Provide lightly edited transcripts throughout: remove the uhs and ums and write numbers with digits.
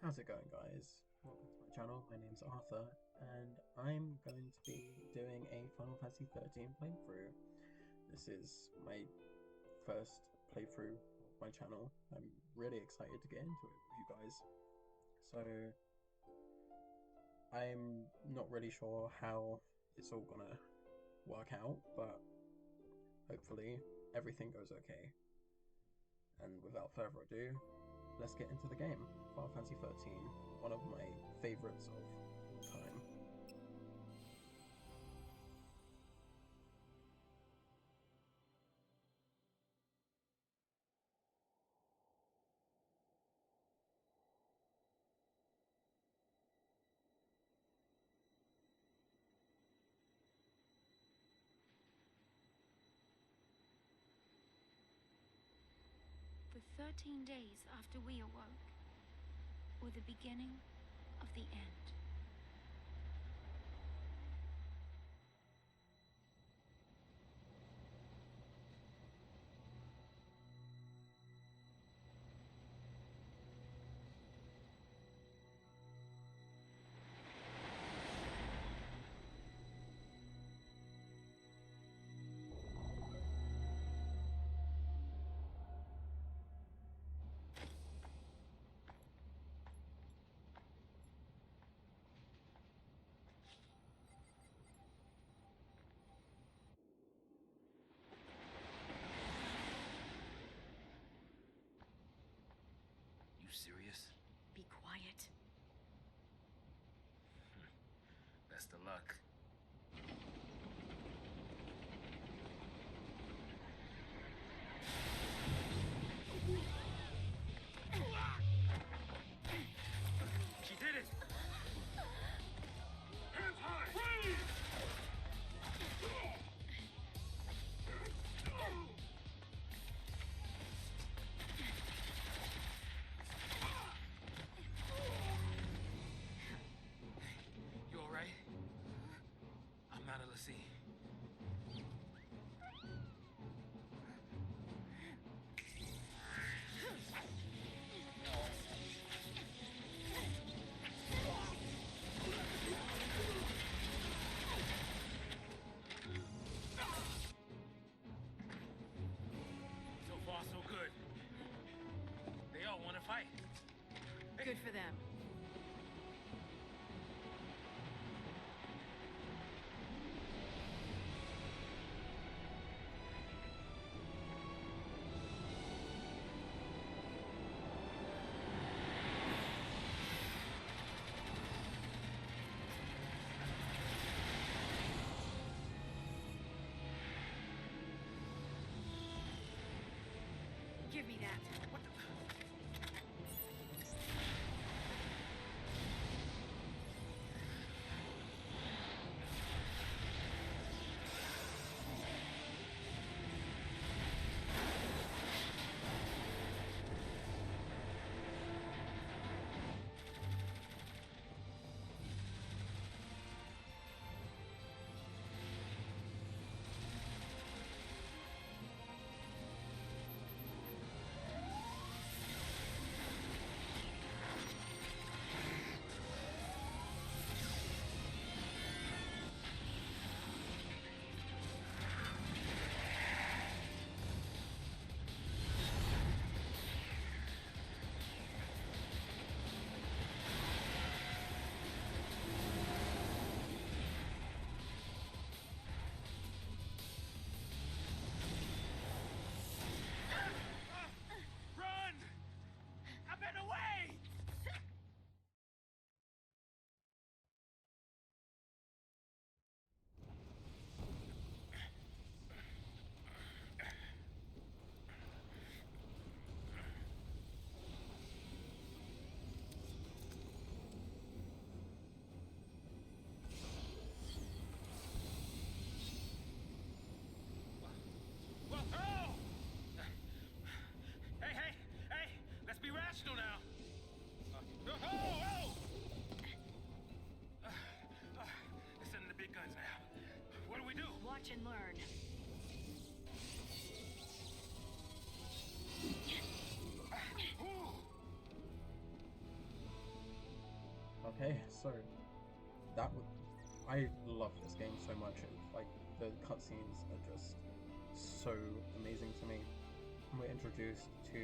How's it going, guys? Welcome to my channel. My name's Arthur, and I'm going to be doing a Final Fantasy XIII playthrough. This is my first playthrough of my channel. I'm really excited to get into it with you guys. So, I'm not really sure how it's all gonna work out, but hopefully everything goes okay. And without further ado, let's get into the game. Final Fantasy XIII, one of my favourites of all time. The 13 days after we awoke were the beginning of the end. You serious? Be quiet. Best of luck. She did it! Hands high! Freeze! You all right? I'm not a see. So far, so good. They all want to fight. Good for them. Give me that. What the? Okay, so that would I love this game so much. Like the cutscenes are just so amazing to me. We're introduced to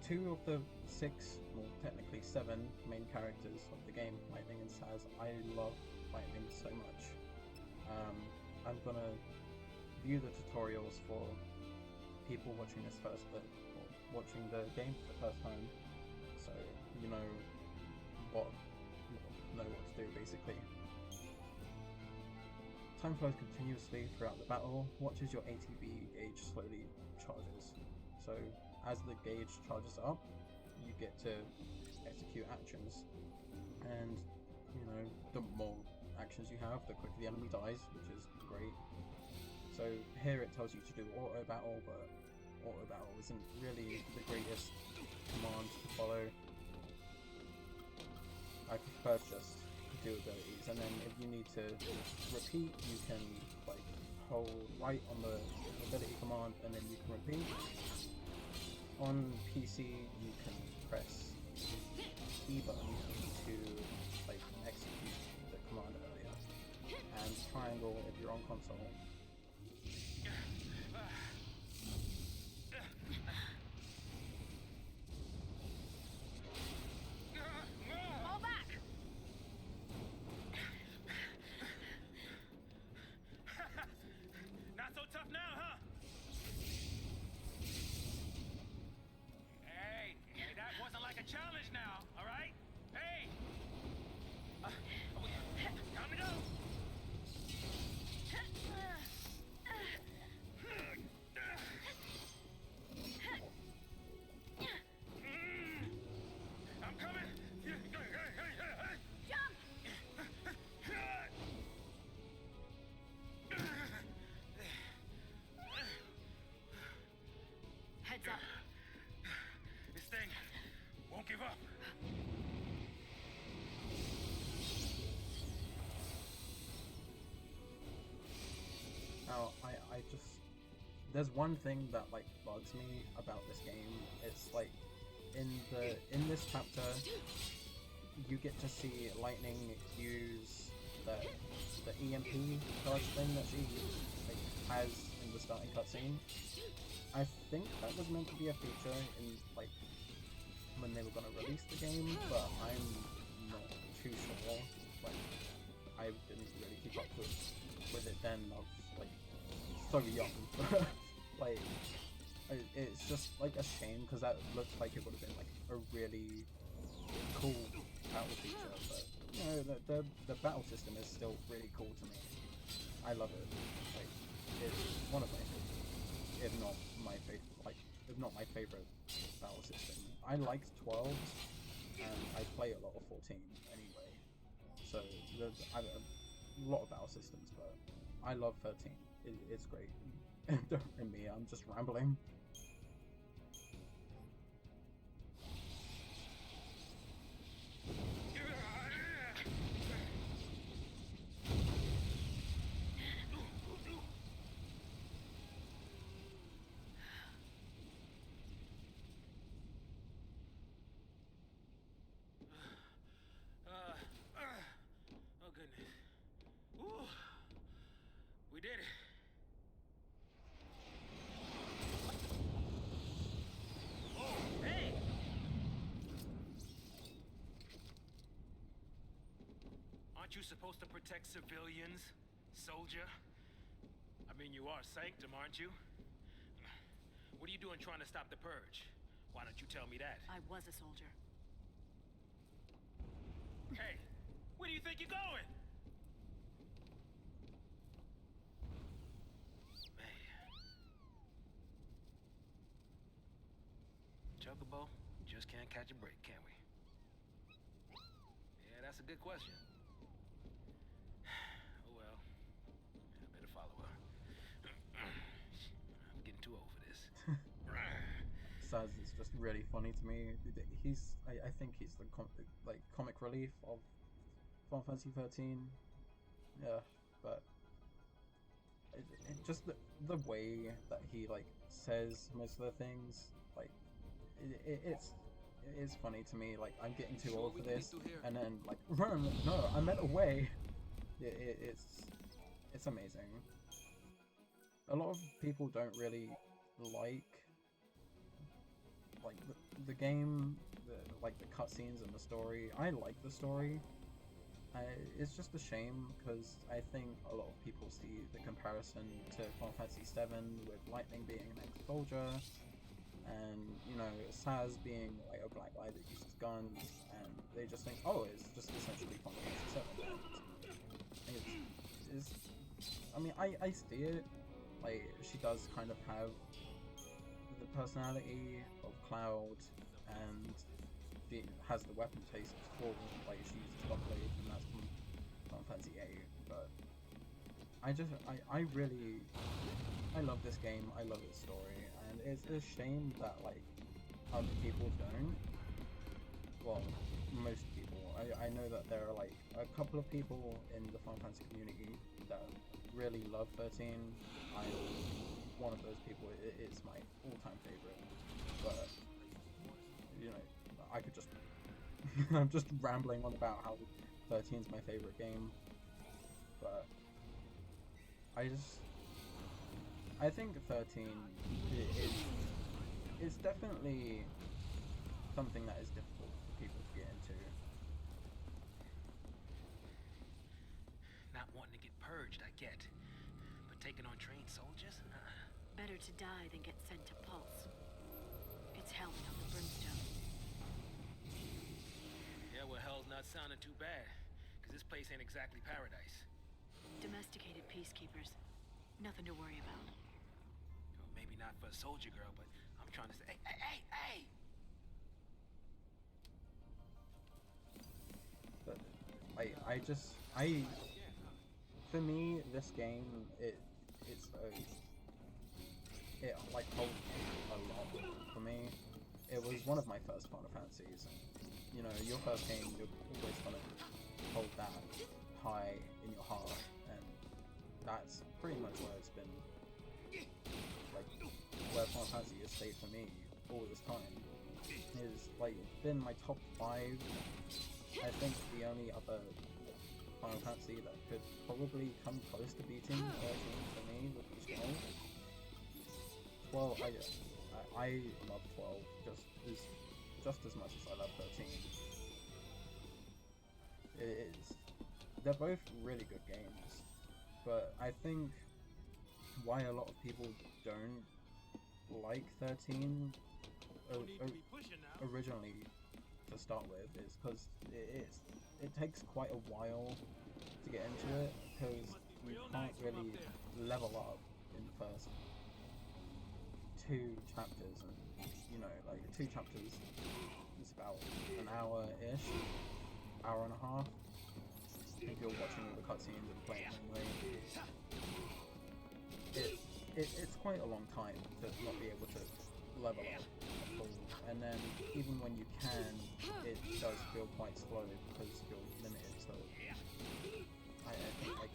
two of the six, well, technically seven main characters of the game, Lightning and Saz. I love Lightning so much. I'm gonna view the tutorials for people watching this first, or watching the game for the first time, so you know what to do basically. Time flows continuously throughout the battle. Watch as your ATB gauge slowly charges. So as the gauge charges up, you get to execute actions, and you know, the more actions you have, the quicker the enemy dies, which is great. So here it tells you to do auto battle, but auto battle isn't really the greatest command to follow. I prefer just do abilities, and then if you need to repeat, you can like hold right on the ability command, and then you can repeat. On PC, you can press E button to like execute the command earlier, and triangle if you're on console. Not so tough now, huh? Hey, that wasn't like a challenge now, all right? Hey! Time to go! I'm coming! Jump! Heads up. This thing won't give up. Now, I just there's one thing that like bugs me about this game. It's like in this chapter, you get to see Lightning use the EMP charge thing that she like has in the starting cutscene. I think that was meant to be a feature in like when they were gonna release the game, but I'm not too sure. Like I didn't really keep up with it then. I was like so young. Like it's just like a shame, because that looks like it would have been like a really cool battle feature, but you know, the battle system is still really cool to me. I love it. Like it's one of my favorites, if not my favorite. Like if not my favorite battle system. I liked 12s, and I play a lot of 14 anyway. So there's a lot of battle systems, but I love 13. It's great. Don't mind me, I'm just rambling. Oh goodness. Ooh. We did it. Oh, hey! Aren't you supposed to protect civilians, soldier? I mean, you are Sanctum, aren't you? What are you doing trying to stop the purge? Why don't you tell me that? I was a soldier. Hey, where do you think you're going? Man. Chocobo, just can't catch a break, can we? Yeah, that's a good question. Oh well. I better follow her. I'm getting too old for this. Saz is just really funny to me. I think he's the comic relief of Final Fantasy 13. Yeah, but it just the way that he like says most of the things, like it's it is funny to me. Like, I'm getting too old for this, and then like, run! No, I meant away. It's amazing. A lot of people don't really like the game, like the cutscenes and the story. I like the story. It's just a shame because I think a lot of people see the comparison to Final Fantasy VII with Lightning being an ex-soldier, and you know Saz being like a black guy that uses guns, and they just think, oh, it's just essentially Final Fantasy VII. It's I mean, I see it. Like, she does kind of have the personality of Cloud, and she has the weapon taste for, like, she uses Bucklade, and that's from Final Fantasy VIII. But I really, I love this game. I love its story, and it's a shame that like other people don't. Well, most people. I know that there are like a couple of people in the Final Fantasy community that really love 13. I'm one of those people. It's my all-time favorite. But you know, I could just I'm just rambling on about how 13 is my favorite game. But I think 13 is definitely something that is difficult for people to get into. Not wanting to get purged, I get. But taking on trained soldiers? Better to die than get sent to Pulse. It's hell without the brimstone. Yeah, well, hell's not sounding too bad. Because this place ain't exactly paradise. Domesticated peacekeepers. Nothing to worry about. Well, maybe not for a soldier girl, but I'm trying to say, hey! But for me, this game, it like holds a lot for me. It was one of my first Final Fantasies. You know, your first game, you're always gonna hold that high in your heart, and that's pretty much where it's been. Like, where Final Fantasy has stayed for me all this time is like been my top 5. I think the only other Final Fantasy that could probably come close to beating 13 for me would be 12. 12, I love 12 just as much as I love 13. They're both really good games, but I think why a lot of people don't like 13 originally to start with is because it takes quite a while to get into it, because you can't really level up in the first 2 chapters, and you know, like 2 chapters is about an hour-ish, hour and a half, if you're watching all the cutscenes and playing anyway. It's quite a long time to not be able to level up at all, and then even when you can, it does feel quite slow because you're limited to I think like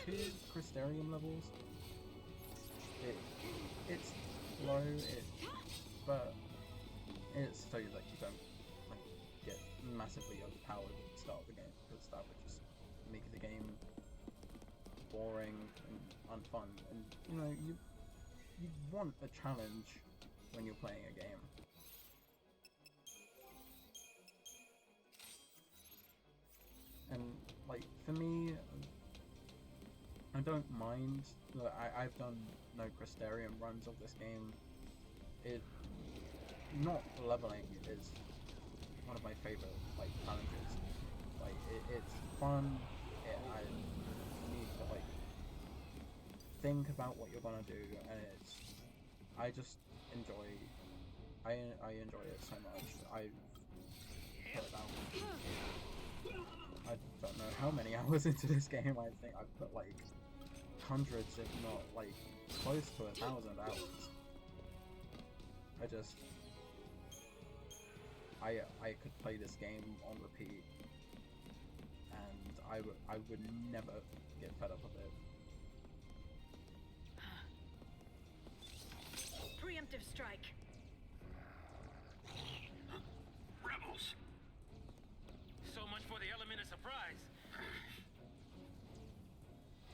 2 Crystarium levels. It's slow, but it's so that you don't like get massively overpowered at the start of the game, because that would just make the game boring and unfun. And you know, you want a challenge when you're playing a game. And like for me, I don't mind. Look, I've done no Crystarium runs of this game. Not leveling is one of my favorite like challenges. Like it's fun. I need to like think about what you're gonna do, and I just enjoy. I enjoy it so much. I've put about, I don't know how many hours into this game. I think I've put like hundreds, if not like close to 1,000 hours. I could play this game on repeat, and I would never get fed up of it. Preemptive strike.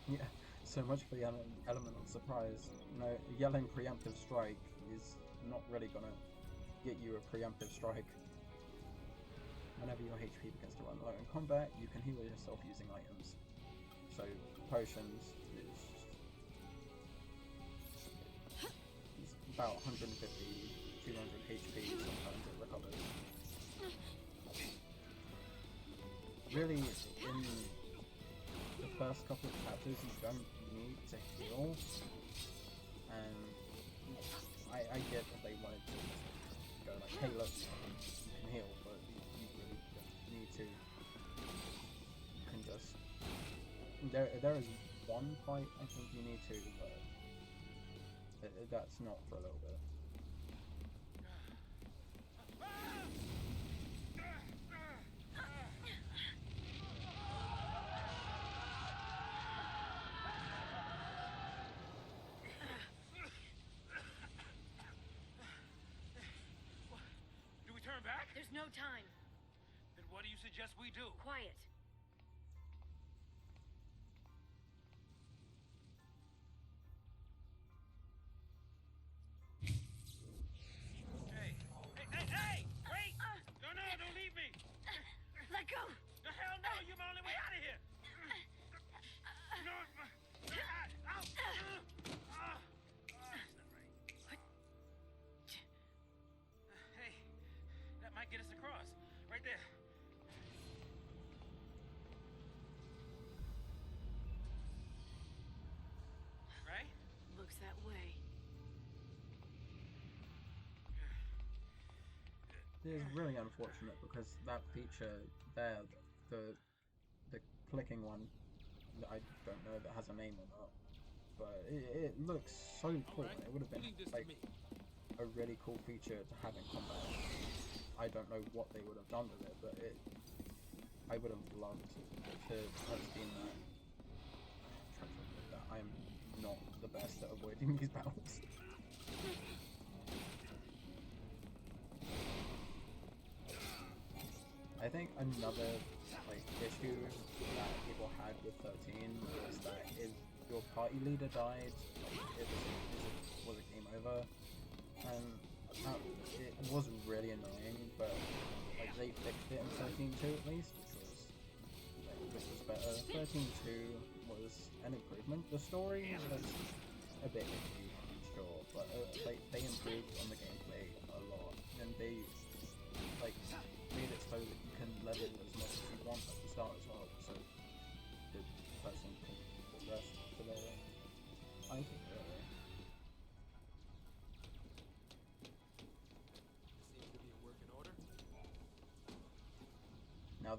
Yeah, so much for the element of surprise. No, yelling preemptive strike is not really gonna get you a preemptive strike. Whenever your HP begins to run low in combat, you can heal yourself using items. So potions is about 150, 200 HP, sometimes it recovers. Really, in the first couple of chapters you don't need to heal, and I get that they wanted to go like, hey look, you can heal, but you really don't need to. You can just... There is one fight I think you need to, but that's not for a little bit. Do we turn back? There's no time. Then what do you suggest we do? Quiet. Hey! Wait! No, don't leave me! Let go! The hell no! You're my only way out of here! No, ow! Hey, that might get us across. Right there. Right? Looks that way. It is really unfortunate because that feature there, the clicking one, I don't know if it has a name or not, but it looks so cool. It would have been like a really cool feature to have in combat. I don't know what they would have done with it, but I would have loved to have seen that. I'm trying to admit that I'm not the best at avoiding these battles. I think another issue that people had with 13 was that if your party leader died, it was a game over, and it was really annoying. But they fixed it in 13.2 at least, which was better. 13.2 was an improvement. The story was a bit iffy, sure, but they improved on the gameplay a lot, and they made it so that you can level as much as you want at the start as well, so the person can progress to their item earlier. Seems to be a working order. Now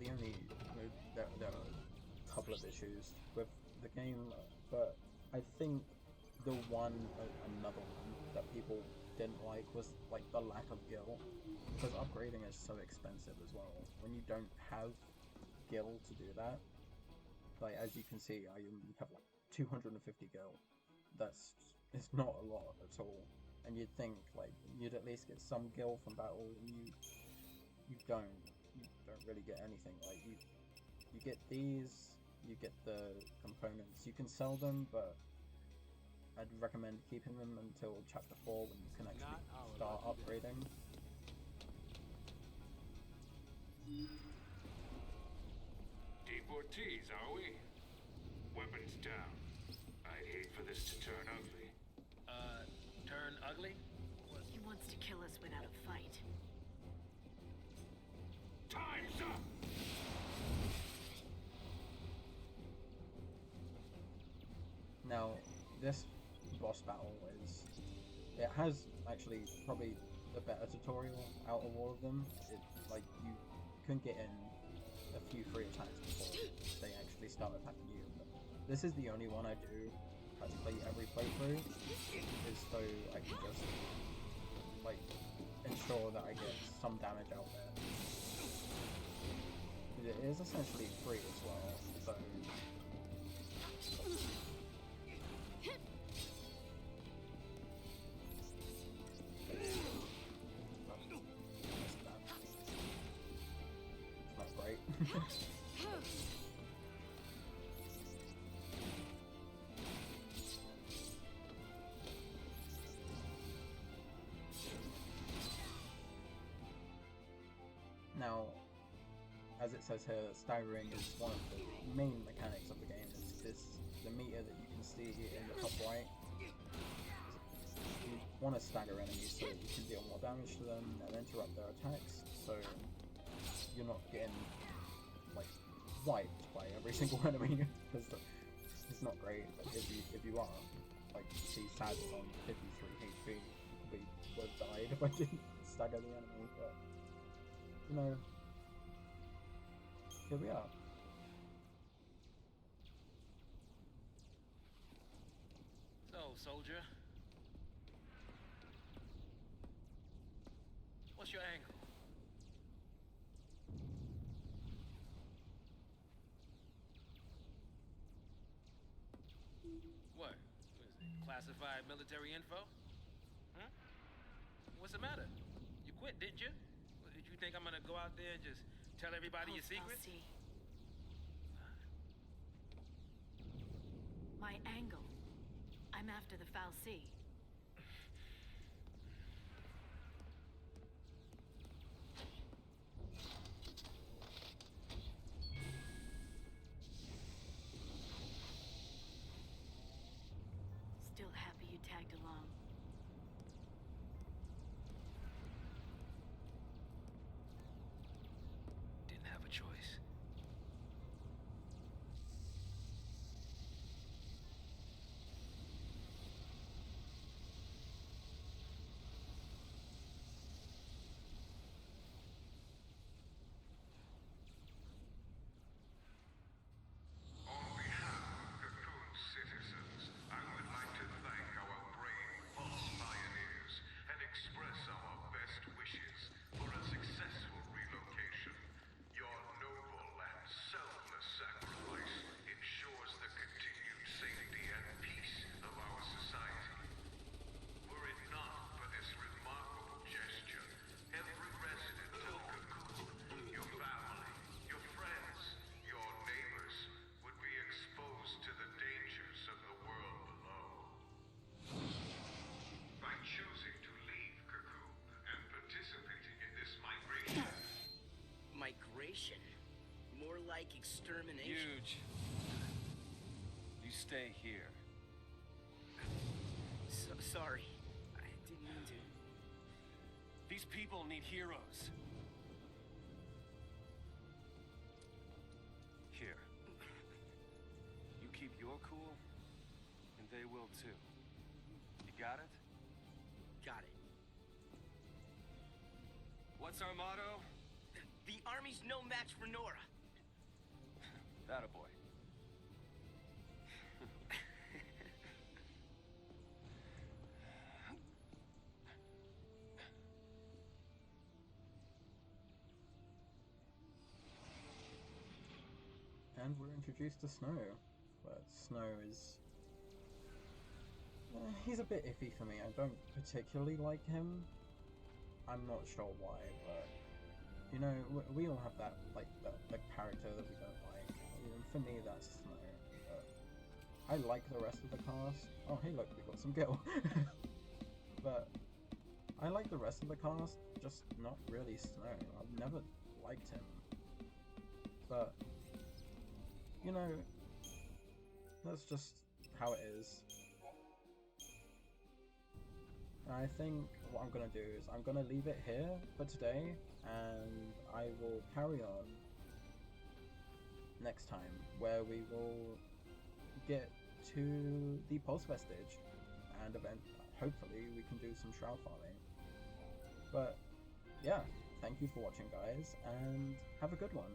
there are a couple of issues with the game, but I think another one that people didn't like was the lack of gil, because upgrading is so expensive as well. When you don't have gil to do that, as you can see, I have 250 gil. It's not a lot at all, and you'd think you'd at least get some gil from battle, and you don't really get anything. You get these, you get the components, you can sell them, but I'd recommend keeping them until chapter 4 when you can actually start upgrading. Deportees, are we? Weapons down. I'd hate for this to turn ugly. Turn ugly? He wants to kill us without a fight. Time's up! Now, this boss battle it has actually probably the better tutorial out of all of them. You can get in a few free attacks before they actually start attacking you. But this is the only one I do practically every playthrough, is so I can just ensure that I get some damage out there. It is essentially free as well, so Now, as it says here, staggering is one of the main mechanics of the game. It's the meter that you can see in the top right. You want to stagger enemies so you can deal more damage to them and interrupt their attacks, so you're not getting like wiped by every single enemy, because it's not great. Like, if you are, like, see Sad is on 53 HP, probably would have died if I didn't stagger the enemy, but you know, here we are. So, soldier, what's your angle? What? What is it? Classified military info? Huh? What's the matter? You quit, didn't you? Did you think I'm gonna go out there and just tell everybody your secrets? See. My angle. I'm after the Foul Sea. Still happy you tagged along. Didn't have a choice. On behalf of Cocoon's citizens, I would like to thank our brave false pioneers and express our best wishes for a successful relocation. Your noble and selfless sacrifice ensures the continued safety and peace of our society. Were it not for this remarkable gesture, every resident of Cocoon, your family, your friends, your neighbors, would be exposed to the dangers of the world below. By choosing to leave Cocoon and participating in this migration, Migration? More like extermination. Huge. You stay here. Sorry. I didn't mean to. These people need heroes. Here. You keep your cool, and they will too. You got it? Got it. What's our motto? The army's no match for Nora. That a boy. And we're introduced to Snow, but Snow is... he's a bit iffy for me. I don't particularly like him. I'm not sure why, but you know, we all have that that character that we don't like. You know, for me, that's Snow. But I like the rest of the cast. Oh, hey, look, we got some Gil. But I like the rest of the cast, just not really Snow. I've never liked him. But you know, that's just how it is. I think what I'm going to do is I'm going to leave it here for today, and I will carry on next time, where we will get to the Pulse Vestige, and hopefully we can do some Shroud farming. But yeah, thank you for watching, guys, and have a good one.